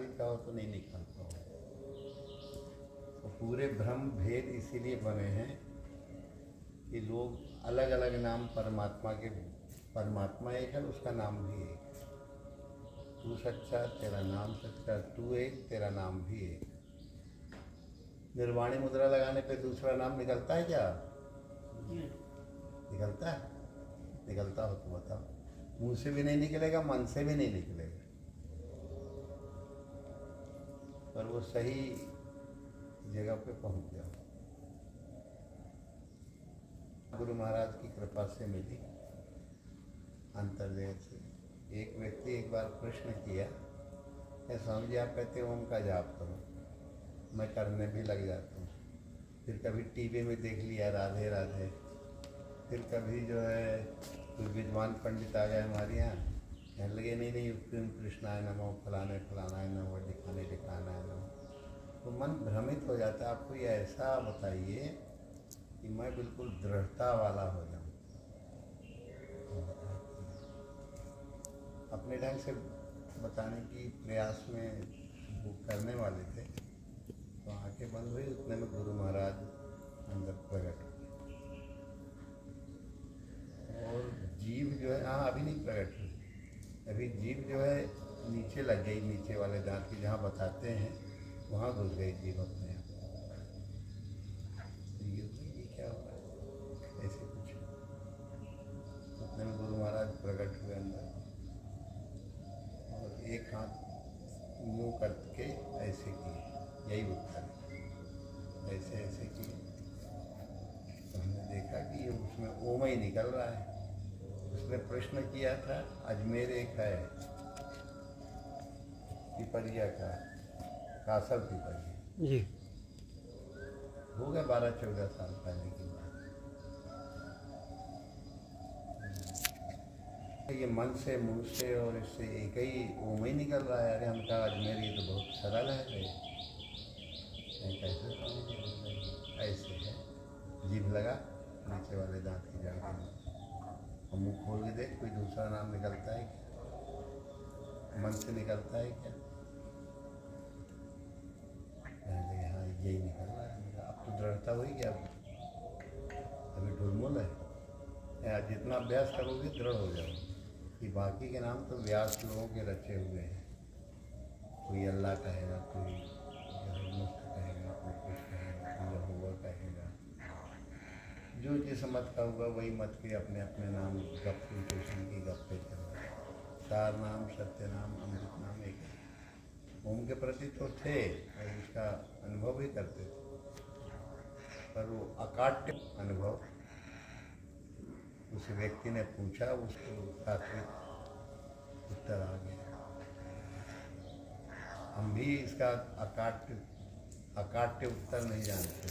भी चाहो तो नहीं निकाल पाओ। तो पूरे भ्रम भेद इसीलिए बने हैं कि लोग अलग अलग नाम परमात्मा के, परमात्मा एक है, उसका नाम भी एक। तू सच्चा, तेरा नाम सच्चा, तू एक, तेरा नाम भी एक। निर्वाणी मुद्रा लगाने पे दूसरा नाम निकलता है क्या? निकलता है? निकलता हो तो बताओ। मुंह से भी नहीं निकलेगा, मन से भी नहीं निकलेगा, पर वो सही जगह पे पहुंच जाओ। गुरु महाराज की कृपा से मिली अंतर्देव से। एक व्यक्ति एक बार प्रश्न किया, स्वामी जी आप कहते ओम का जाप करो, मैं करने भी लग जाता हूँ। फिर कभी टीवी में देख लिया राधे राधे, फिर कभी जो है कोई विद्वान पंडित आ गए हमारे यहाँ, कहने लगे नहीं नहीं क्यों कृष्णाय नमो, फलाने फलाना नमो, दिखाने दिखाना है नमो। तो मन भ्रमित हो जाता है। आप कोई ऐसा बताइए कि मैं बिल्कुल दृढ़ता वाला हो जाऊँ। अपने ढंग से बताने की प्रयास में वो करने वाले थे, तो आंखें बंद हुई, उतने में गुरु महाराज अंदर प्रकट हुए। और जीभ जो है, हाँ अभी नहीं प्रकट हुई, अभी जीभ जो है नीचे लग गई, नीचे वाले दांत की जहाँ बताते हैं वहाँ घुस गई जीभ अपने आप। ये क्या हो रहा है, ऐसे कुछ। उतने में गुरु महाराज प्रकट हुए अंदर, और एक हाथ मुँह करके ऐसे किए, यही उत्तर है, ऐसे ऐसे किए। तो हमने देखा कि ये उसमें ओम ही निकल रहा है। उसने प्रश्न किया था, अजमेर एक है पिपरिया का, कासल पिपरिया जी, हो गया 12-14 साल पहले की बात। ये मन से, मुंह से और इससे एक ही ओम ही निकल रहा है। अरे हम कहा अजमेर ये तो बहुत सरल है भाई, कैसे ऐसे है। जीभ लगा नीचे वाले दांत की जड़ के नीचे, और मुँह खोल के देख कोई दूसरा नाम निकलता है क्या, मन से निकलता है क्या? कहने हाँ यही निकल रहा है। अब तो दृढ़ता हुई कि अब अभी ढुलमुल है। जितना अभ्यास करोगे दृढ़ हो जाओगे। कि बाकी के नाम तो व्यास लोगों के रचे हुए हैं। कोई अल्लाह कहेगा, कोई मुफ्त कहेगा, कोई कुछ कहेगा, कोई यहोवा कहेगा। जो जिस मत का होगा वही मत के अपने अपने नाम गप्पे कृष्ण की गप्पे चल रहे हैं। सार नाम, सत्य नाम, अमृत नाम एक है। ओम के प्रति तो थे और उसका अनुभव भी करते थे, पर वो अकाट्य अनुभव उस व्यक्ति ने पूछा, उसको तात्विक उत्तर आ गया। हम भी इसका अकाट्य उत्तर नहीं जानते,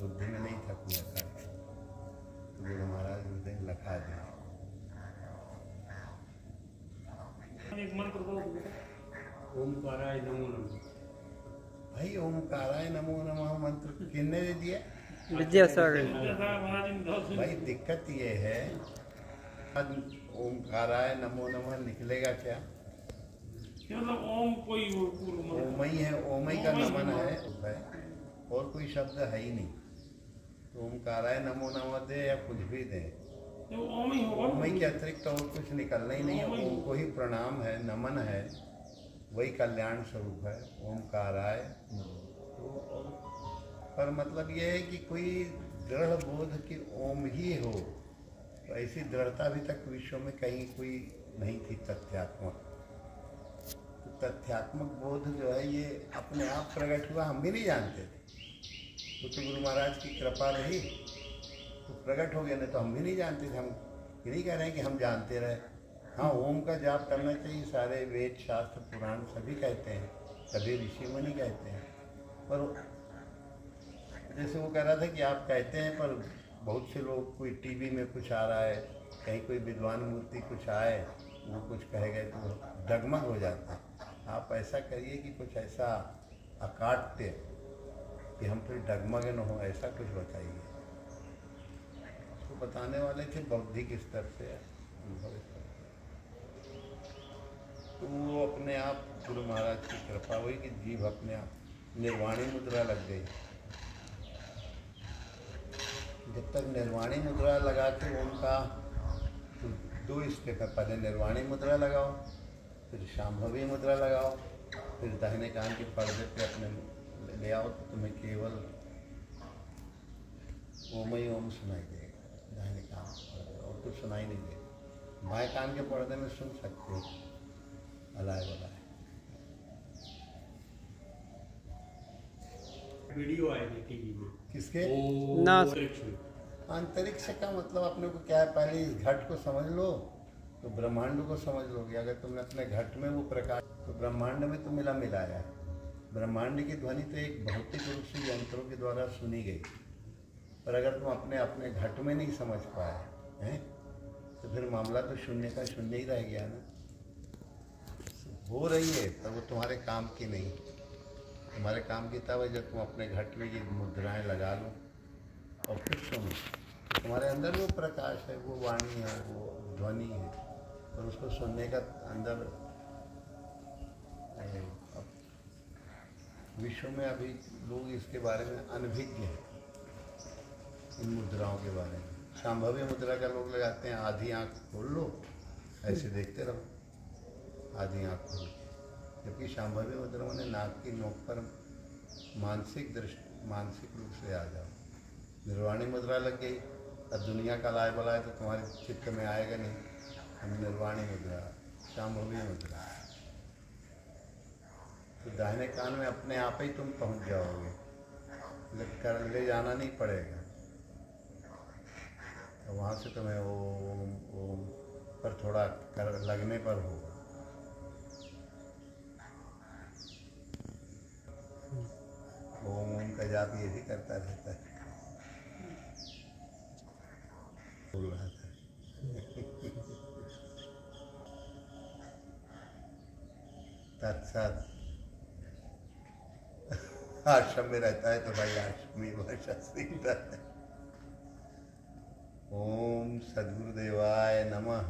बुद्धि में नहीं था कोई अकाट्य। तो गुरु महाराज उस दिन लखा दिए। ओमकाराय नमो नमः। भाई ओमकाराय नमो नमः मंत्र किसने दे दिया? विद्यासागर। भाई दिक्कत ये है, ओमकाराय नमो नमः निकलेगा क्या? मतलब ओम कोई ओम ही है, ओम ही का नमन है, और कोई शब्द है ही नहीं। तो ओमकाराय नमो नमः दे या कुछ भी दे, ओम ही होगा। ओम ही के अतिरिक्त और कुछ निकलना ही नहीं है। ओम को ही प्रणाम है, नमन है, वही कल्याण स्वरूप है ओमकाराय। तो पर मतलब ये है कि कोई दृढ़ बोध कि ओम ही हो, तो ऐसी दृढ़ता अभी तक विश्व में कहीं कोई नहीं थी तथ्यात्मक। तो तथ्यात्मक बोध जो है ये अपने आप प्रकट हुआ, हम भी नहीं जानते थे। तो गुरु महाराज की कृपा रही तो प्रकट हो गया, नहीं तो हम भी नहीं जानते थे। हम ये नहीं कह रहे हैं कि हम जानते रहे। हाँ ओम का जाप करना चाहिए, सारे वेद शास्त्र पुराण सभी कहते हैं, सभी ऋषि मुनि कहते हैं। पर जैसे वो कह रहा था कि आप कहते हैं, पर बहुत से लोग, कोई टीवी में कुछ आ रहा है, कहीं कोई विद्वान मूर्ति कुछ आए, वो कुछ कहे गए तो डगमग हो जाता है। आप ऐसा करिए कि कुछ ऐसा अकाट्य कि हम फिर डगमग न हो, ऐसा कुछ बताइए। उसको बताने वाले थे बौद्धिक स्तर से, अनुभव स्तर से। तो वो अपने आप गुरु महाराज की कृपा हुई कि जीभ अपने आप निर्वाणी मुद्रा लग गई। जब तक निर्वाणी मुद्रा लगा के उनका तो 2 स्टेप है, पहले निर्वाणी मुद्रा लगाओ, फिर शांभवी मुद्रा लगाओ, फिर दाहिने कान के पर्दे पे अपने ले आओ तो तुम्हें केवल ओम ही ओम सुनाई देगा दाहिने कान के पर्दे, और कुछ सुनाई नहीं देगा। बाएं कान के पर्दे में सुन सकते हो अलाय बलाय। वीडियो आएगी टीवी में किसके? ना। अंतरिक्ष का मतलब अपने को क्या है, पहले इस घट को समझ लो तो ब्रह्मांड को समझ लोगे। अगर तुमने अपने घट में वो प्रकाश, तो ब्रह्मांड में तो मिलाया है। ब्रह्मांड की ध्वनि तो एक भौतिक रूप से यंत्रों के द्वारा सुनी गई, पर अगर तुम अपने घट में नहीं समझ पाए हैं तो फिर मामला तो शून्य का शून्य ही रह गया ना। हो रही है पर वो तुम्हारे काम की नहीं। तुम्हारे काम की तब है जब तुम अपने घट में ये मुद्राएं लगा लो और फिर सुनो, तो तुम्हारे अंदर वो प्रकाश है, वो वाणी है, वो ध्वनि है, और उसको सुनने का अंदर। विश्व में अभी लोग इसके बारे में अनभिज्ञ हैं, इन मुद्राओं के बारे में। शांभवी मुद्रा का लोग लगाते हैं, आधी आंख खोल लो ऐसे देखते रहो, आधी आंख खोल, जबकि शांभवी मुद्रा में नाक की नोक पर मानसिक रूप से आ जाओ। निर्वाणी मुद्रा लग गई, अब दुनिया का लाए बलाए तो तुम्हारे चित्त में आएगा नहीं। हम निर्वाणी मुद्रा, शांभवी मुद्रा, तो दाहिने कान में अपने आप ही तुम पहुंच जाओगे, ले जाना नहीं पड़ेगा। तो वहाँ से तुम्हें ओम पर थोड़ा लगने पर होगा। ओम का जाप ये भी करता रहता है, बोल रहा था। तत्सत आश्रम में रहता है तो भाई आश्रमी भाषा सीखता है। ओम सद्गुरुदेवाय नमः।